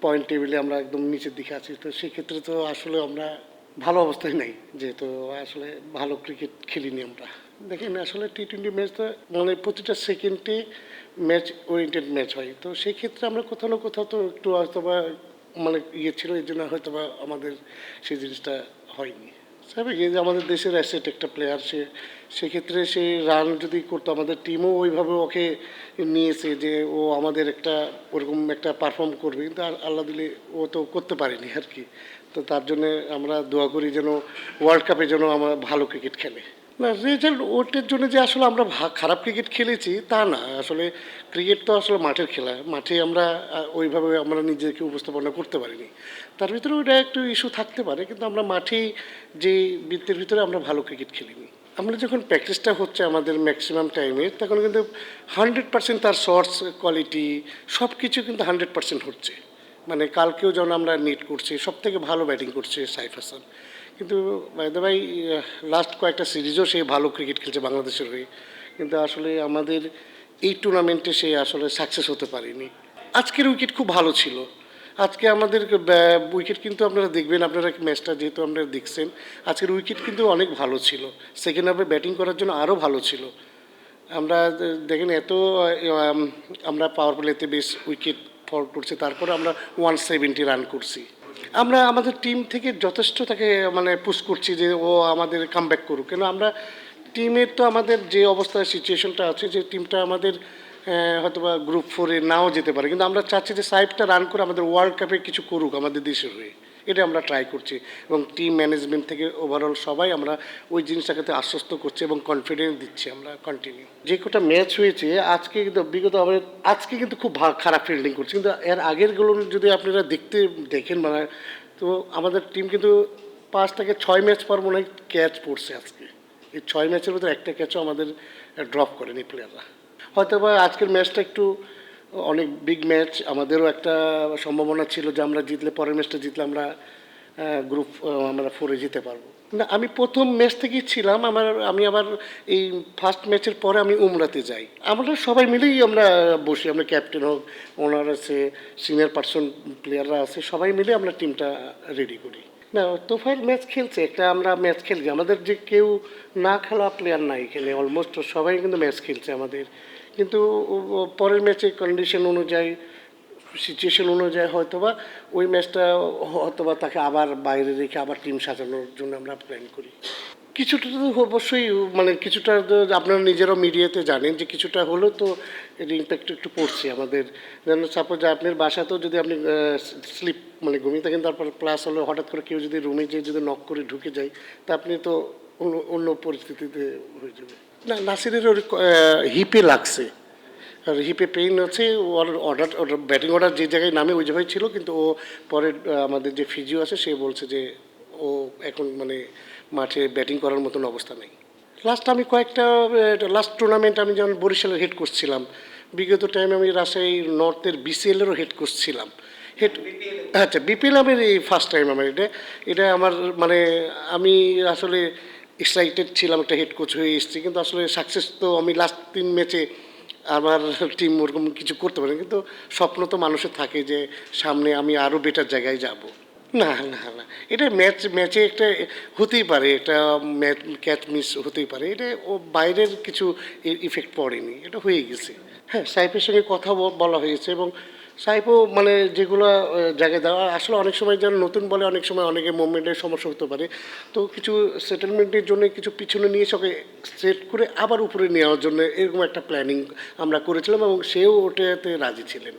Point টেবিলে আমরা একদম নিচের দিকে আছি। তো সেক্ষেত্রে তো আসলে আমরা ভালো অবস্থায় নাই, যেহেতু আসলে ভালো ক্রিকেট খেলিনি আমরা। দেখেন আসলে টি-20 ম্যাচ তো মানে প্রতিটা সেকেন্ডে ম্যাচ ওরিয়েন্টেড ম্যাচ হয়। তো সেক্ষেত্রে আমরা কোথাও না কোথাও তো একটু হয়তোবা মানে ছিল, এই জন্য হয়তোবা আমাদের সেই জিনিসটা হয়নি। স্বাভাবিক, এই যে আমাদের দেশের অ্যাসেট একটা প্লেয়ার, সেক্ষেত্রে সে রান যদি করতো, আমাদের টিমও ওইভাবে ওকে নিয়েছে যে ও আমাদের একটা ওরকম একটা পারফর্ম করবে, কিন্তু আল্লাহ দিলে ও তো করতে পারেনি আর কি। তো তার জন্যে আমরা দোয়া করি যেন ওয়ার্ল্ড কাপে যেন আমরা ভালো ক্রিকেট খেলে। না, রেজাল্ট ওটার জন্য যে আসলে আমরা খারাপ ক্রিকেট খেলেছি তা না। আসলে ক্রিকেট তো আসলে মাঠের খেলা, মাঠে আমরা ওইভাবে আমরা নিজেকে উপস্থাপনা করতে পারিনি। তার ভিতরে ওইটা একটু ইস্যু থাকতে পারে, কিন্তু আমরা মাঠেই যে বৃত্তের ভিতরে আমরা ভালো ক্রিকেট খেলিনি। আমরা যখন প্র্যাকটিসটা হচ্ছে আমাদের ম্যাক্সিমাম টাইমে, তখন কিন্তু 100% তার শর্টস কোয়ালিটি সব কিছু কিন্তু 100% হচ্ছে। মানে কালকেও যখন আমরা নিট করছি, সব থেকে ভালো ব্যাটিং করছে সাইফ হাসান। কিন্তু ভাই লাস্ট কয়েকটা সিরিজও সে ভালো ক্রিকেট খেলছে বাংলাদেশের হয়ে, কিন্তু আসলে আমাদের এই টুর্নামেন্টে সে আসলে সাকসেস হতে পারেনি। আজকের উইকেট খুব ভালো ছিল। আজকে আমাদের উইকেট কিন্তু আপনারা দেখবেন, আপনারা ম্যাচটা যেহেতু আপনারা দেখছেন, আজকের উইকেট কিন্তু অনেক ভালো ছিল। সেকেন্ড হাফে ব্যাটিং করার জন্য আরও ভালো ছিল। আমরা দেখেন আমরা পাওয়ার প্লেতে বেশ উইকেট ফল করছি, তারপরে আমরা 170 রান করছি। আমরা আমাদের টিম থেকে যথেষ্ট তাকে মানে পুশ করছি যে ও আমাদের কামব্যাক করুক, কেন আমরা টিমের তো আমাদের যে অবস্থায় সিচুয়েশনটা আছে, যে টিমটা আমাদের হয়তোবা গ্রুপ 4-এ নাও যেতে পারে, কিন্তু আমরা চাচ্ছি যে সাইফটা রান করে আমাদের ওয়ার্ল্ড কাপে কিছু করুক আমাদের দেশের হয়ে। এটা আমরা ট্রাই করছি, এবং টিম ম্যানেজমেন্ট থেকে ওভারঅল সবাই আমরা ওই জিনিসটাকে আশ্বস্ত করছি এবং কনফিডেন্স দিচ্ছি আমরা কন্টিনিউ। যে কটা ম্যাচ হয়েছে আজকে কিন্তু বিগত আমাদের আজকে কিন্তু খুব খারাপ ফিল্ডিং করছে, কিন্তু এর আগেরগুলো যদি আপনারা দেখেন মানে, তো আমাদের টিম কিন্তু 5 থেকে 6 ম্যাচ পর মনে হয় ক্যাচ পড়ছে আজকে। এই 6 ম্যাচের ভিতরে একটা ক্যাচও আমাদের ড্রপ করেনি প্লেয়াররা। হয়তো বা আজকের ম্যাচটা একটু অনেক বিগ ম্যাচ, আমাদেরও একটা সম্ভাবনা ছিল যে আমরা জিতলে, পরের ম্যাচটা জিতলে আমরা গ্রুপ আমরা 4-এ যেতে পারবো না। আমি প্রথম ম্যাচ থেকেই ছিলাম, আমি আবার এই ফার্স্ট ম্যাচের পরে আমি উমরাতে যাই। আমরা সবাই মিলেই আমরা বসি, আমরা ক্যাপ্টেন হোক, ওনার আছে, সিনিয়র পার্সন প্লেয়াররা আছে, সবাই মিলে আমরা টিমটা রেডি করি। না, তোফাইল ম্যাচ খেলছে, একটা আমরা ম্যাচ খেলছি, আমাদের যে কেউ না খেলা প্লেয়ার নাই এখানে, অলমোস্ট সবাই কিন্তু ম্যাচ খেলছে আমাদের। কিন্তু পরের ম্যাচে কন্ডিশন অনুযায়ী, সিচুয়েশন অনুযায়ী হয়তোবা ওই ম্যাচটা হয়তোবা তাকে আবার বাইরে রেখে আবার টিম সাজানোর জন্য আমরা প্ল্যান করি। কিছুটা তো অবশ্যই মানে কিছুটা তো আপনারা নিজেরাও মিডিয়াতে জানেন যে কিছুটা হলেও তো এর ইম্প্যাক্ট একটু পড়ছে আমাদের। যেন সাপোজ আপনার বাসাতেও যদি আপনি স্লিপ মানে ঘুমিয়ে থাকেন, তারপর প্লাস হলো হঠাৎ করে কেউ যদি রুমে যেয়ে যদি নক করে ঢুকে যায়, তা আপনি তো অন্য অন্য পরিস্থিতিতে হয়ে যাবে। না, নাসিরের ওর হিপে লাগছে, আর হিপে পেইন আছে। ওর ব্যাটিং অর্ডার যে জায়গায় নামে ওই জায়গায় ছিল, কিন্তু ও পরে আমাদের যে ফিজিও আছে সে বলছে যে ও এখন মানে মাঠে ব্যাটিং করার মতন অবস্থা নেই। লাস্ট টুর্নামেন্ট আমি যেমন বরিশালের হেড কোচ ছিলাম, বিগত টাইমে আমি রাজশাহী নর্থের BCL-এরও হেড কোচ ছিলাম। আচ্ছা, BPL আমার এই ফার্স্ট টাইম আমার এটা আমার মানে আমি আসলে এক্সাইটেড ছিলাম একটা হেড কোচ হয়ে এসেছি, কিন্তু আসলে সাকসেস তো আমি লাস্ট 3 ম্যাচে আমার টিম ওরকম কিছু করতে পারে, কিন্তু স্বপ্ন তো মানুষের থাকে যে সামনে আমি আরও বেটার জায়গায় যাব। না না না, এটা ম্যাচে একটা হতেই পারে, একটা ম্যাচ ক্যাচ মিস হতেই পারে, এটা ও বাইরের কিছু ইফেক্ট পড়েনি, এটা হয়ে গেছে। হ্যাঁ, সাইফের সঙ্গে কথা বলা হয়েছে, এবং সাইফও মানে যেগুলো জায়গায় দেওয়া আসলে অনেক সময় যেন নতুন বলে, অনেক সময় অনেকে মুভমেন্টের সমস্যা হতে পারে, তো কিছু সেটেলমেন্টের জন্য কিছু পিছনে নিয়ে সঙ্গে সেট করে আবার উপরে নেওয়ার জন্য এরকম একটা প্ল্যানিং আমরা করেছিলাম, এবং সেও ওটাতে রাজি ছিলেন।